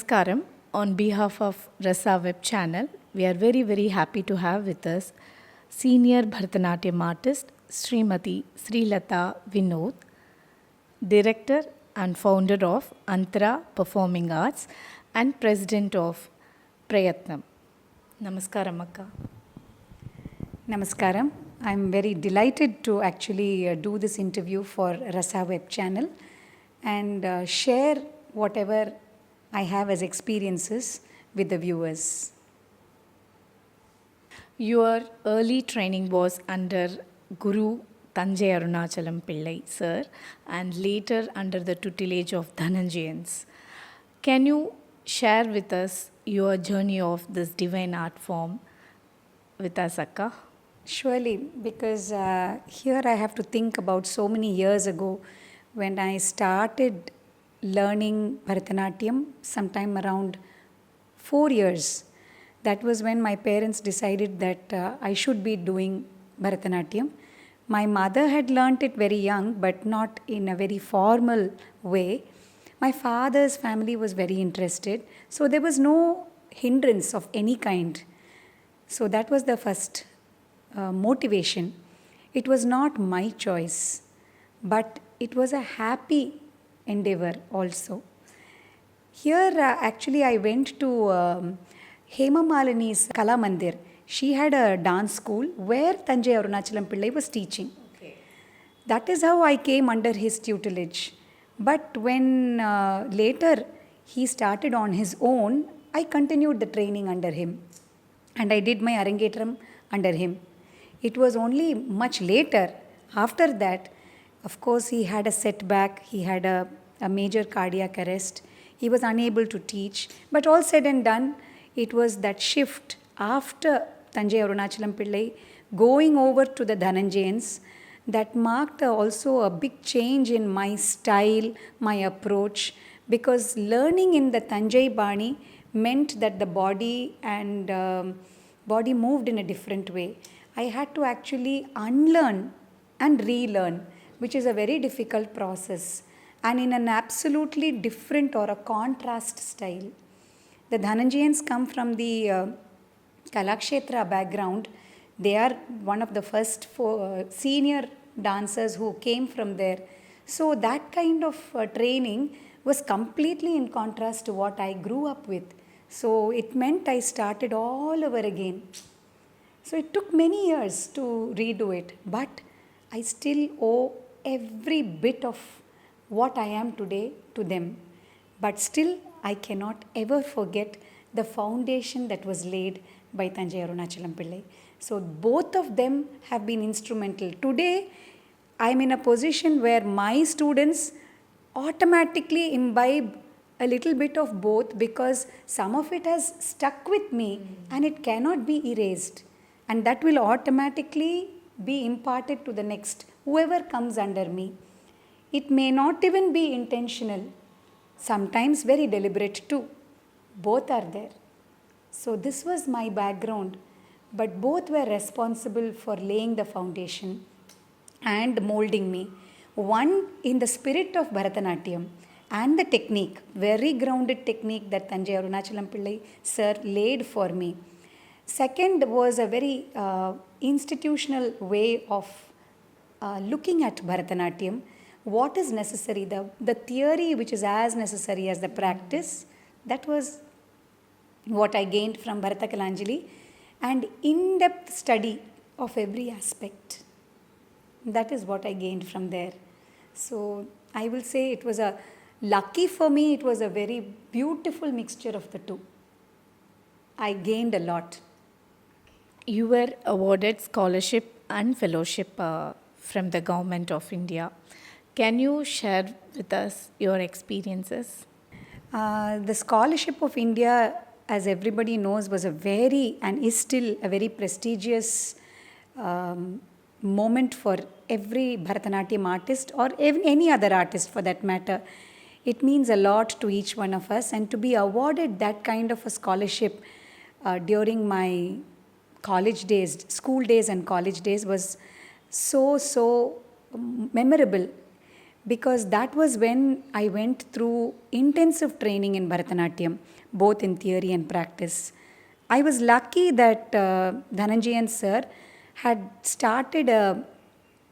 Namaskaram. On behalf of Rasa Web Channel, we are very, very happy to have with us senior Bharatanatyam artist Smt Sreelatha Vinod, director and founder of Antara Performing Arts and president of Prayatnam. Namaskaram, Akka. Namaskaram. I'm very delighted to actually do this interview for Rasa Web Channel and share whatever I have as experiences with the viewers. Your early training was under Guru Tanjai Arunachalam Pillai, sir, and later under the tutelage of Dhananjayans. Can you share with us your journey of this divine art form with us, Akka? Surely, because here I have to think about so many years ago when I started learning Bharatanatyam, sometime around 4 years. That was when my parents decided that I should be doing Bharatanatyam. My mother had learnt it very young, but not in a very formal way. My father's family was very interested, so there was no hindrance of any kind. So that was the first motivation. It was not my choice, but it was a happy endeavor also. Here, actually, I went to Hema Malini's Kala Mandir. She had a dance school where Tanjai Arunachalam Pillai was teaching. Okay. That is how I came under his tutelage. But when later he started on his own, I continued the training under him. And I did my Arangetram under him. It was only much later, after that, of course, he had a setback, he had a major cardiac arrest, he was unable to teach. But all said and done, it was that shift after Tanjai Arunachalam Pillai going over to the Dhananjayans that marked also a big change in my style, my approach, because learning in the Tanjai Bani meant that the body and body moved in a different way. I had to actually unlearn and relearn, which is a very difficult process, and in an absolutely different or a contrast style. The Dhananjayans come from the Kalakshetra background. They are one of the first senior dancers who came from there. So that kind of training was completely in contrast to what I grew up with. So it meant I started all over again. So it took many years to redo it, but I still owe every bit of what I am today to them. But still, I cannot ever forget the foundation that was laid by Tanjai Arunachalam Pillai. So both of them have been instrumental. Today, I am in a position where my students automatically imbibe a little bit of both because some of it has stuck with me and it cannot be erased. And that will automatically be imparted to the next, whoever comes under me. It may not even be intentional, sometimes very deliberate too. Both are there. So this was my background, but both were responsible for laying the foundation and molding me. One in the spirit of Bharatanatyam and the technique, very grounded technique that Tanjai Arunachalam Pillai sir laid for me. Second was a very institutional way of looking at Bharatanatyam. What is necessary, the theory which is as necessary as the practice, that was what I gained from Bharata Kalanjali, and in-depth study of every aspect. That is what I gained from there. So I will say it was lucky for me, it was a very beautiful mixture of the two. I gained a lot. You were awarded scholarship and fellowship from the Government of India. Can you share with us your experiences? The scholarship of India, as everybody knows, was a very and is still a very prestigious moment for every Bharatanatyam artist or any other artist for that matter. It means a lot to each one of us, and to be awarded that kind of a scholarship during my college days, school days and college days was so memorable because that was when I went through intensive training in Bharatanatyam, both in theory and practice. I was lucky that Dhananjayan sir had started a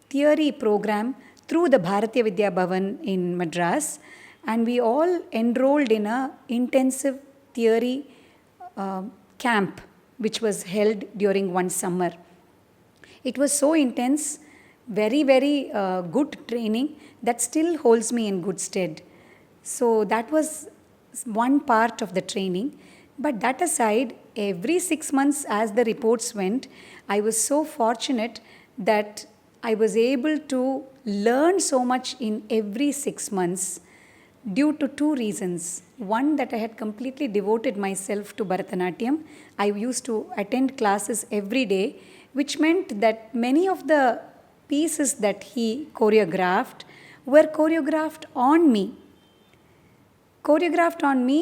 theory program through the Bharatiya Vidya Bhavan in Madras, and we all enrolled in a intensive theory uh, camp which was held during one summer. It was so intense, very, very good training that still holds me in good stead. So that was one part of the training. But that aside, every 6 months, as the reports went, I was so fortunate that I was able to learn so much in every 6 months due to two reasons. One, that I had completely devoted myself to Bharatanatyam. I used to attend classes every day, which meant that many of the pieces that he choreographed were choreographed on me.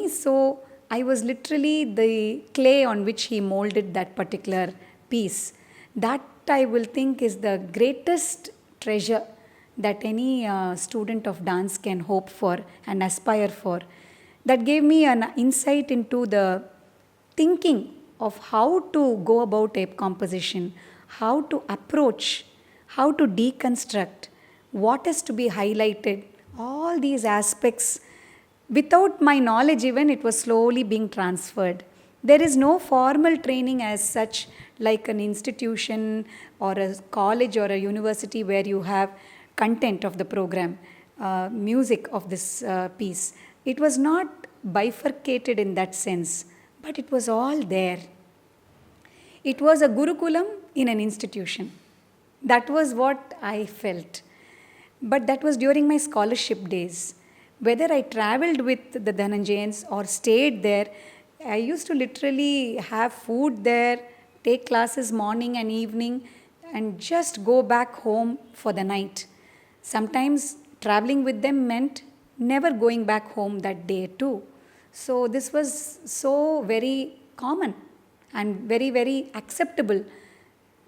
So I was literally the clay on which he molded that particular piece. That I will think is the greatest treasure that any student of dance can hope for and aspire for. That gave me an insight into the thinking of how to go about a composition, how to approach, how to deconstruct, what is to be highlighted, all these aspects. Without my knowledge, even it was slowly being transferred. There is no formal training as such, like an institution or a college or a university where you have content of the program, music of this piece. It was not bifurcated in that sense, but it was all there. It was a Gurukulam in an institution. That was what I felt. But that was during my scholarship days. Whether I traveled with the Dhananjayans or stayed there, I used to literally have food there, take classes morning and evening, and just go back home for the night. Sometimes traveling with them meant never going back home that day too. So this was so very common and very, very acceptable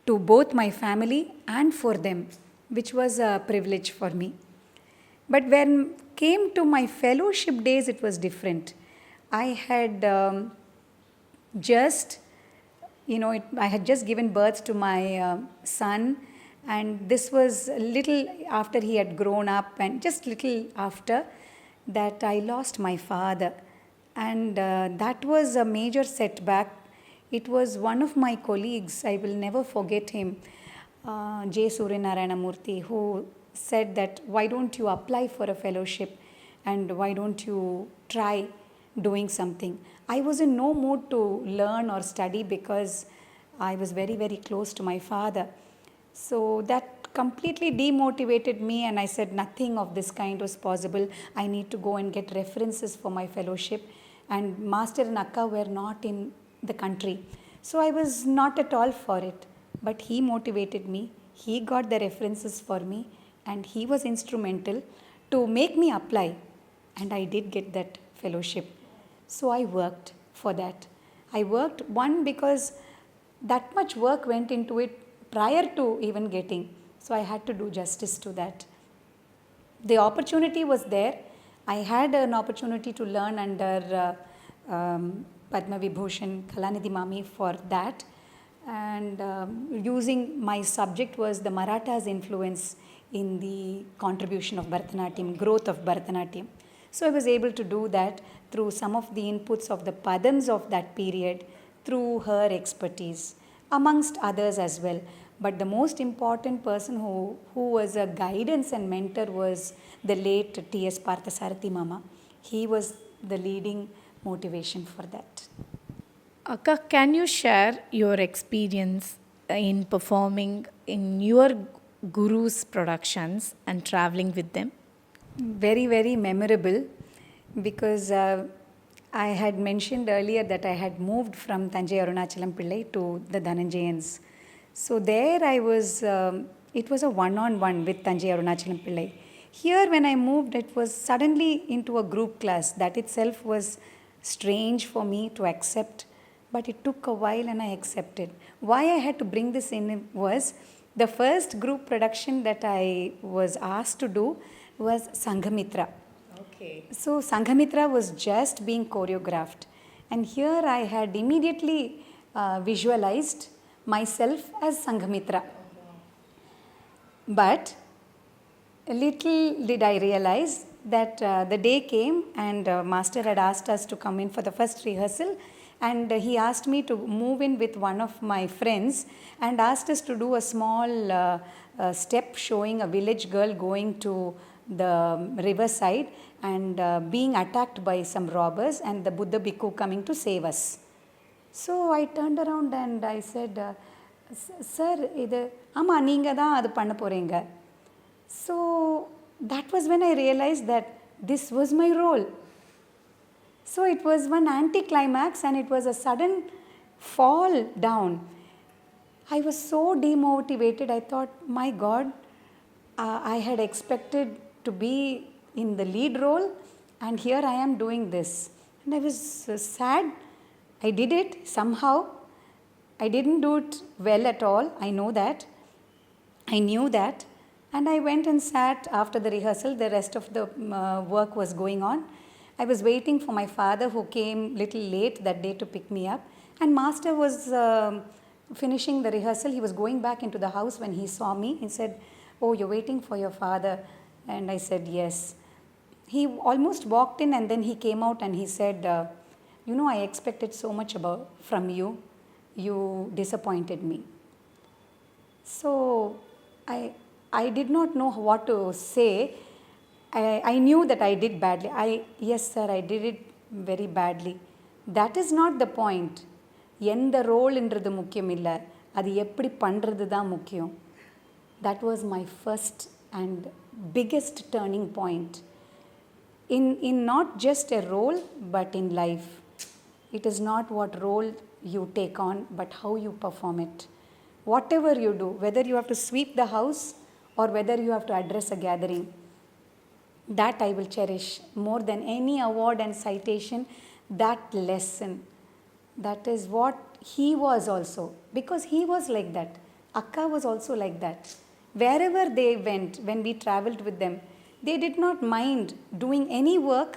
to both my family and for them, which was a privilege for me. But when came to my fellowship days, it was different. I had just, I had just given birth to my son, and this was a little after he had grown up, and just little after that I lost my father. And that was a major setback. It was one of my colleagues, I will never forget him, J. Suryanarayana Murthy, who said that why don't you apply for a fellowship and why don't you try doing something. I was in no mood to learn or study because I was very, very close to my father. So that completely demotivated me, and I said nothing of this kind was possible. I need to go and get references for my fellowship, and Master and Akka were not in the country. So I was not at all for it. But he motivated me, he got the references for me, and he was instrumental to make me apply. And I did get that fellowship. So I worked for that. I worked, one, because that much work went into it prior to even getting. So I had to do justice to that. The opportunity was there. I had an opportunity to learn under Padma Vibhushan Kalanidhi Mami for that. And using my subject was the Marathas' influence in the contribution of Bharatanatyam, growth of Bharatanatyam. So I was able to do that through some of the inputs of the Padams of that period, through her expertise, amongst others as well. But the most important person who was a guidance and mentor was the late T.S. Parthasarathi Mama. He was the leading motivation for that. Akka, can you share your experience in performing in your guru's productions and traveling with them? Very, very memorable, because I had mentioned earlier that I had moved from Thanjai Arunachalam Pillai to the Dhananjayans. So there I was, it was a one-on-one with Thanjai Arunachalam Pillai. Here when I moved, it was suddenly into a group class. That itself was strange for me to accept, but it took a while and I accepted. Why I had to bring this in was the first group production that I was asked to do. was Sanghamitra. Okay. So Sanghamitra was just being choreographed. And here I had immediately visualized myself as Sanghamitra. But little did I realize that the day came and master had asked us to come in for the first rehearsal, and he asked me to move in with one of my friends and asked us to do a small step showing a village girl going to the riverside and being attacked by some robbers and the Buddha Bhikkhu coming to save us. So I turned around and I said, sir, இது ஆமாம் நீங்கள் தான் அது பண்ண போகிறீங்க. So that was when I realized that this was my role. So it was one anticlimax and it was a sudden fall down. I was so demotivated. I thought, my God, I had expected to be in the lead role and here I am doing this. And I was sad. I did it somehow. I didn't do it well at all. I know that. I knew that. And I went and sat after the rehearsal. The rest of the work was going on. I was waiting for my father who came little late that day to pick me up. And master was finishing the rehearsal. He was going back into the house when he saw me. He said, oh, you're waiting for your father. And I said, yes. He almost walked in and then he came out and he said, you know, I expected so much from you. You disappointed me. So I did not know what to say. I knew that I did badly. Yes, sir, I did it very badly. That is not the point. எந்த ரோல்ன்றது முக்கியம் இல்லை, அது எப்படி பண்ணுறது தான் முக்கியம். That was my first and biggest turning point. In not just a role, but in life. It is not what role you take on, but how you perform it. Whatever you do, whether you have to sweep the house or whether you have to address a gathering, that I will cherish more than any award and citation. That lesson, that is what he was also, because he was like that. Akka was also like that. Wherever they went, when we traveled with them, they did not mind doing any work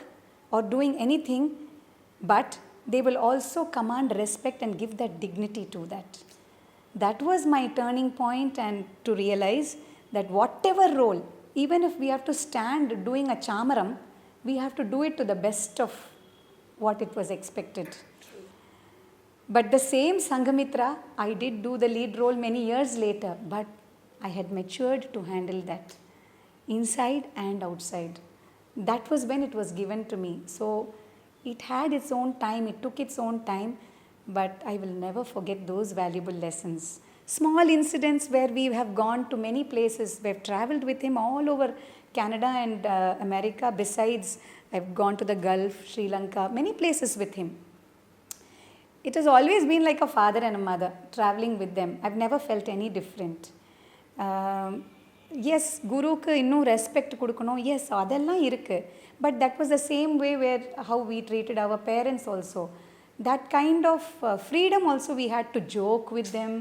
or doing anything, but they will also command respect and give that dignity to that. That was my turning point, and to realize that whatever role, even if we have to stand doing a chamaram, we have to do it to the best of what it was expected. But the same Sanghamitra, I did do the lead role many years later, but I had matured to handle that, inside and outside. That was when it was given to me. So it had its own time, it took its own time, but I will never forget those valuable lessons. Small incidents where we have gone to many places. We have traveled with him all over Canada and America. Besides, I've gone to the Gulf, Sri Lanka, many places with him. It has always been like a father and a mother, traveling with them. I've never felt any different. Yes, குருவுக்கு இன்னும் respect கொடுக்கணும், S அதெல்லாம் இருக்குது. But that was the same way where how we treated our parents also. That kind of freedom also, we had to joke with them.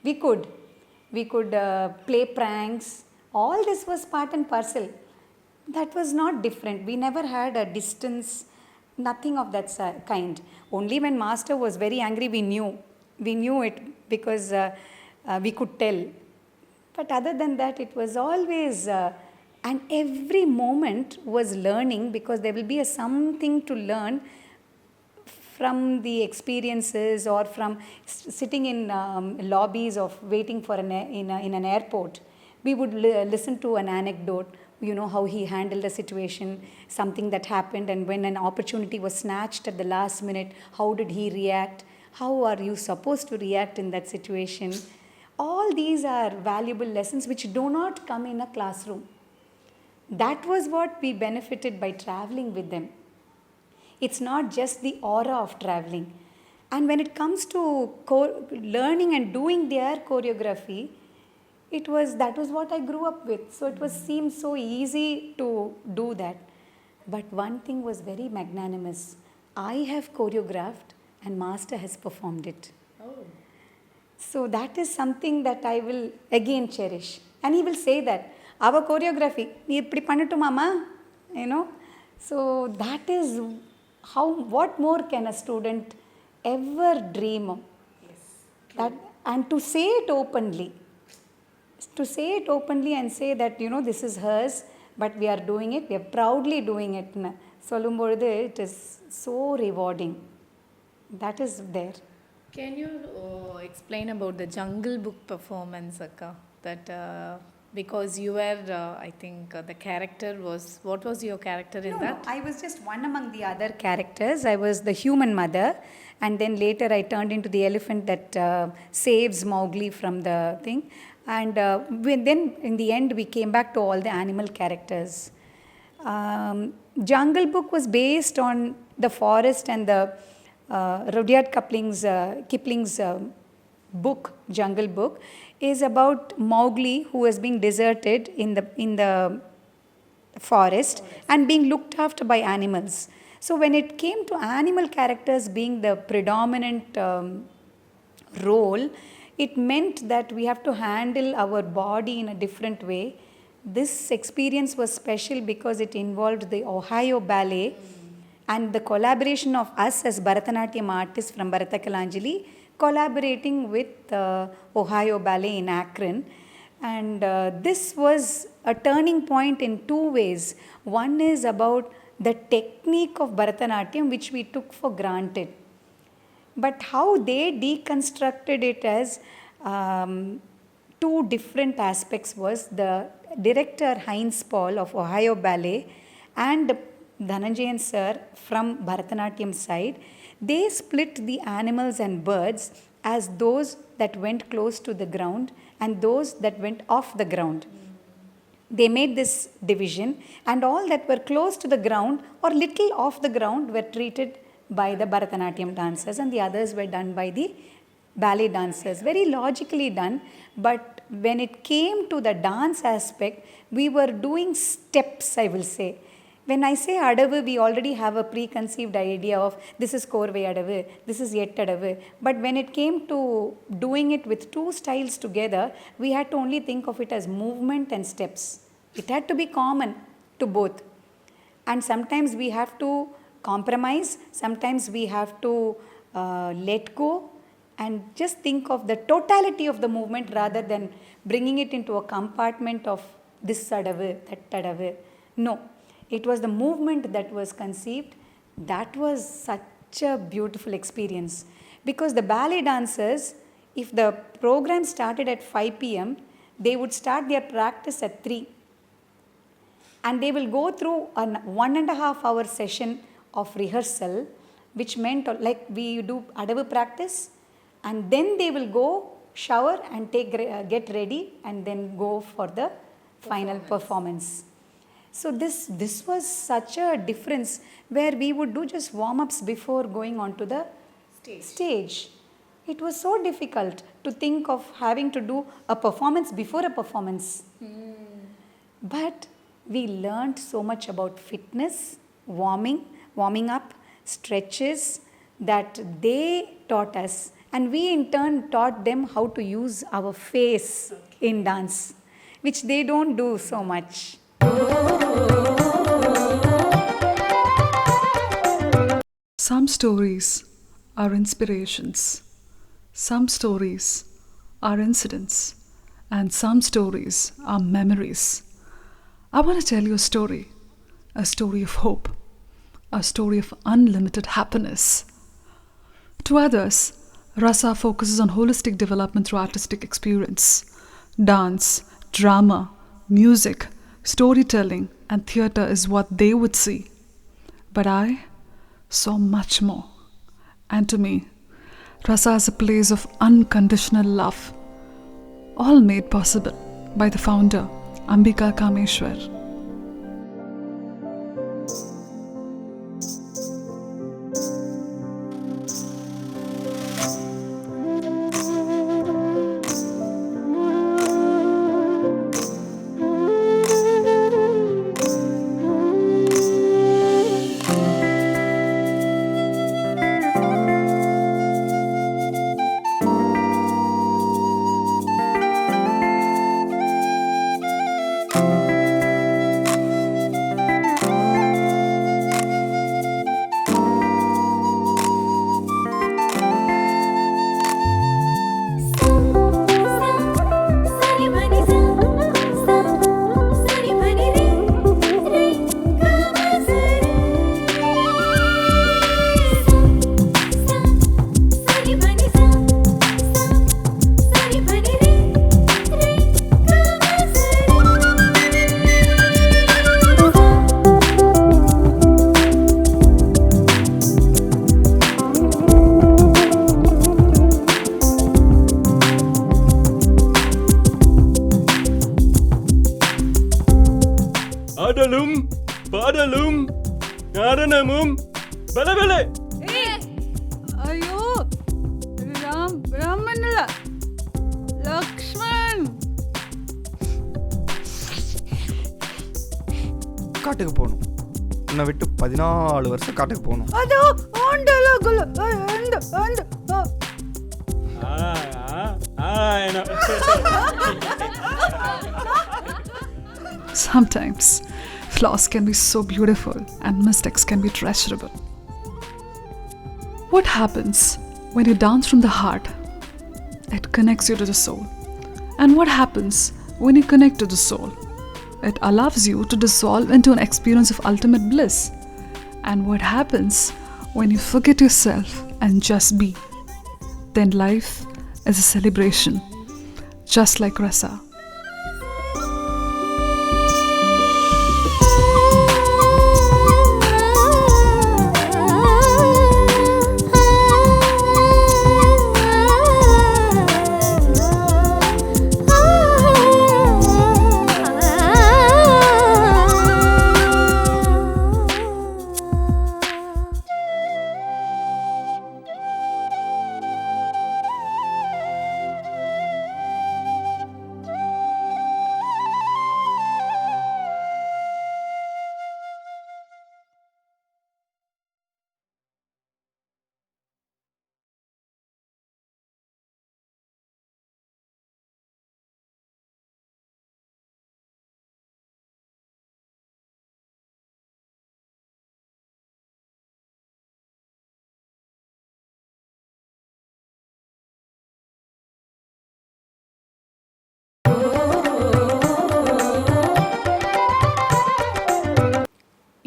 We could play pranks. All this was part and parcel. That was not different. We never had a distance, nothing of that kind. Only when master was very angry, we knew it because we could tell. But other than that, it was always, and every moment was learning, because there will be something to learn from the experiences or from sitting in lobbies of waiting for in an airport. We would listen to an anecdote, you know, how he handled a situation, something that happened, and when an opportunity was snatched at the last minute, how did he react? How are you supposed to react in that situation? All these are valuable lessons which do not come in a classroom. That was what we benefited by traveling with them. It's not just the aura of traveling. And when it comes to learning and doing their choreography, that was what I grew up with. So it seemed so easy to do that. But one thing was very magnanimous. I have choreographed and master has performed it. So that is something that I will again cherish. And he will say that, our choreography, நீ இப்படி பண்ணட்டுமாமா, you know. So that is how, what more can a student ever dream of? Yes, that, and to say it openly, and say that, you know, this is hers, but we are doing it, we are proudly doing it. சொல்லும்பொழுது it is so rewarding. That is there. Can you explain about the Jungle Book performance, Akka? That because you were, I think, the character was. What was your character in that? No, I was just one among the other characters. I was the human mother, and then later I turned into the elephant that saves Mowgli from the thing. And then in the end, we came back to all the animal characters. Jungle Book was based on the forest and the Rudyard Kipling's book, Jungle Book, is about Mowgli who is being deserted in the forest and being looked after by animals. So when it came to animal characters being the predominant role, it meant that we have to handle our body in a different way. This experience was special because it involved the Ohio Ballet and the collaboration of us as Bharatanatyam artists from Bharatakalanjali collaborating with Ohio Ballet in Akron. And this was a turning point in two ways. One is about the technique of Bharatanatyam, which we took for granted. But how they deconstructed it as two different aspects was the director Heinz Paul of Ohio Ballet and Dhananjayan sir from Bharatanatyam side. They split the animals and birds as those that went close to the ground and those that went off the ground. They made this division, and all that were close to the ground or little off the ground were treated by the Bharatanatyam dancers, and the others were done by the ballet dancers. Very logically done, but when it came to the dance aspect, we were doing steps, I will say. When I say adavu, we already have a preconceived idea of this is korvai adavu, this is yet adavu. But when it came to doing it with two styles together, we had to only think of it as movement and steps. It had to be common to both. And sometimes we have to compromise, sometimes we have to let go and just think of the totality of the movement rather than bringing it into a compartment of this adavu, that adavu. No. It was the movement that was conceived. That was such a beautiful experience. Because the ballet dancers, if the program started at 5 p.m., they would start their practice at 3. And they will go through a 1.5 hour session of rehearsal, which meant like we do adavu practice, and then they will go shower and get ready and then go for the final performance. So this was such a difference where we would do just warm-ups before going on to the stage. It was so difficult to think of having to do a performance before a performance. But we learned so much about fitness, warming up, stretches that they taught us. And we in turn taught them how to use our face in dance, which they don't do so much. Some stories are inspirations, some stories are incidents, and some stories are memories. I want to tell you a story of hope, a story of unlimited happiness. To others, Rasa focuses on holistic development through artistic experience, dance, drama, music, storytelling, and theatre is what they would see. But I saw much more. And to me, Rasa is a place of unconditional love, all made possible by the founder, Ambika Kameshwar. ஆடலும் பாடலும் நடனமும் பலபல. ஐயோ, ராமன் இல்ல, லக்ஷ்மண். காட்டுக்கு போகணும். உன்னை விட்டு 14 வருஷம் காட்டுக்கு போகணும். அதோ ஆண்டலகுல அந்த அந்த Sometimes flaws can be so beautiful and mistakes can be treasurable. What happens when you dance from the heart? It connects you to the soul. And what happens when you connect to the soul? It allows you to dissolve into an experience of ultimate bliss. And what happens when you forget yourself and just be? Then life is a celebration, just like Rasa.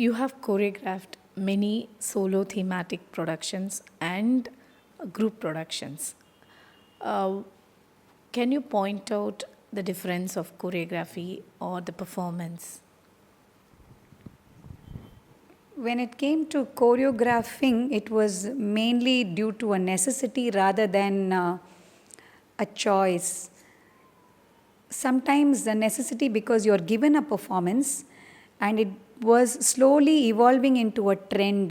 You have choreographed many solo thematic productions and group productions. Can you point out the difference of choreography or the performance? When it came to choreographing, it was mainly due to a necessity rather than a choice. Sometimes the necessity because you're given a performance and it was slowly evolving into a trend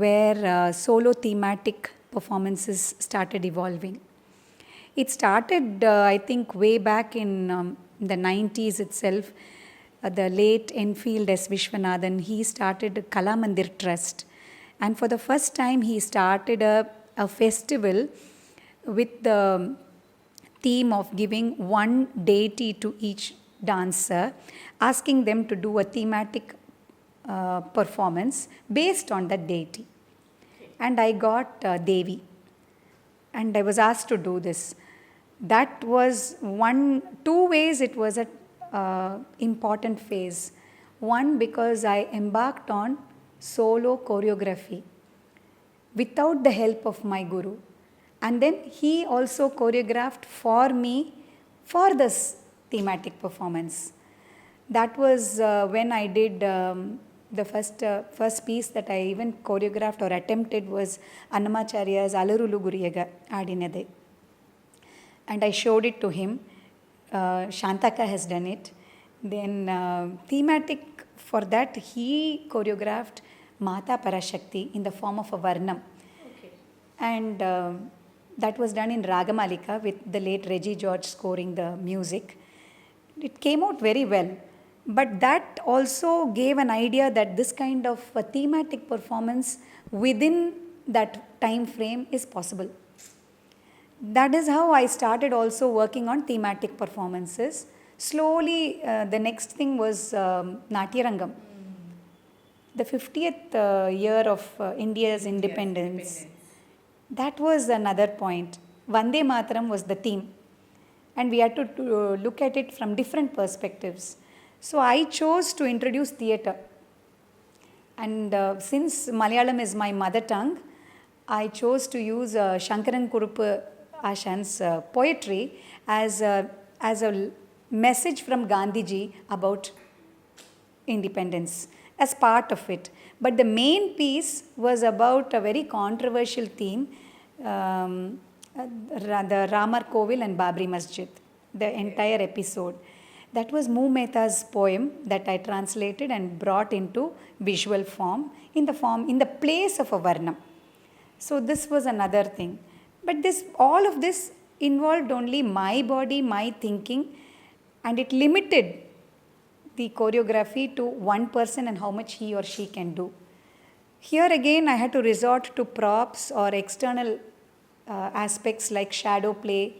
where solo thematic performances started evolving. It started, I think, way back in the 90s itself. The late Enfield S. Vishwanathan, he started Kala Mandir Trust. And for the first time, he started a festival with the theme of giving one deity to each dancer, asking them to do a thematic performance based on that deity. And I got Devi. And I was asked to do this. That was two ways it was a important phase. One, because I embarked on solo choreography without the help of my guru. And then he also choreographed for me for this thematic performance. That was when I did the first piece that I even choreographed or attempted was Annamacharya's Alarulu Guriyaga Adinade. And I showed it to him. Shantaka has done it. Then thematic for that, he choreographed Mata Parashakti in the form of a Varnam. Okay. And that was done in Ragamalika with the late Reggie George scoring the music. It came out very well. But that also gave an idea that this kind of a thematic performance within that time frame is possible. That is how I started also working on thematic performances. Slowly, the next thing was Natyarangam. The 50th year of India's independence. That was another point. Vande Mataram was the theme. And we had to look at it from different perspectives. So I chose to introduce theatre. And since Malayalam is my mother tongue, I chose to use Shankaran Kurupu Ashan's poetry as a message from Gandhiji about independence as part of it. But the main piece was about a very controversial theme, the Ramar Kovil and Babri Masjid, the entire episode. That was Mu Mehta's poem that I translated and brought into visual form in the place of a varnam. So this was another thing. But all of this involved only my body, my thinking, and it limited the choreography to one person and how much he or she can do. Here again, I had to resort to props or external aspects like shadow play,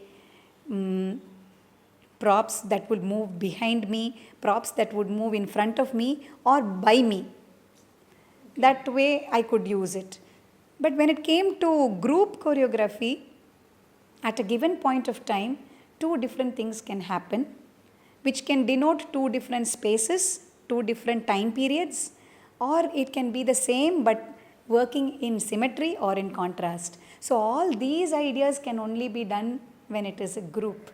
props that would move behind me, props that would move in front of me or by me. That way I could use it. But when it came to group choreography, at a given point of time, two different things can happen, which can denote two different spaces, two different time periods, or it can be the same but working in symmetry or in contrast. So all these ideas can only be done when it is a group,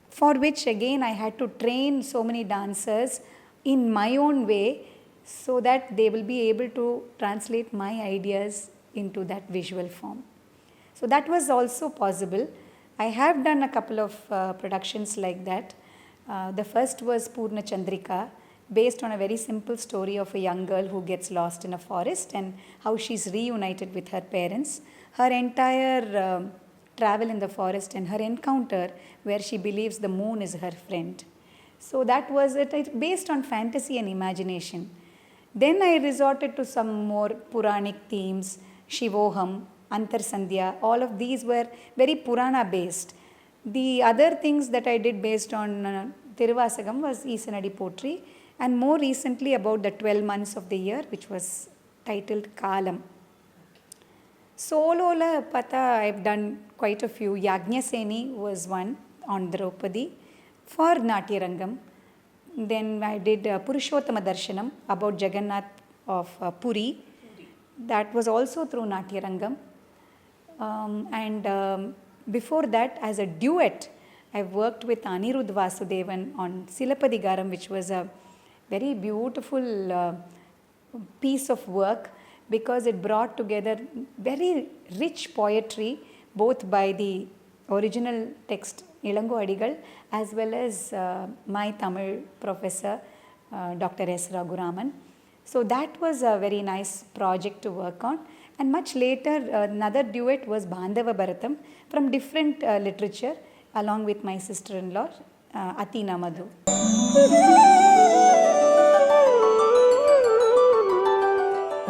for which again I had to train so many dancers in my own way so that they will be able to translate my ideas into that visual form. So that was also possible. I have done a couple of productions like that. The first was Purna Chandrika, based on a very simple story of a young girl who gets lost in a forest and how she's reunited with her parents. Her entire travel in the forest and her encounter where she believes the moon is her friend. So that was it. It's based on fantasy and imagination. Then I resorted to some more Puranic themes, Shivoham, Antarsandhya. All of these were very Purana based. The other things that I did based on Tiruvasagam was Isanadi Potri, and more recently about the 12 months of the year, which was titled Kalam. Solo la pata, I've done quite a few. Yajñaseni was one on Draupadi for Natyarangam. Then I did Purushottama Darshanam about Jagannath of Puri. That was also through Natyarangam. Before that, as a duet, I worked with Anirudh Vasudevan on Silapadigaram, which was a very beautiful piece of work because it brought together very rich poetry, both by the original text Ilango Adigal as well as my Tamil professor, Dr. S. Raghuraman. So that was a very nice project to work on. And much later, another duet was Bandhava Bharatam from different literature, along with my sister-in-law, Atina Madhu.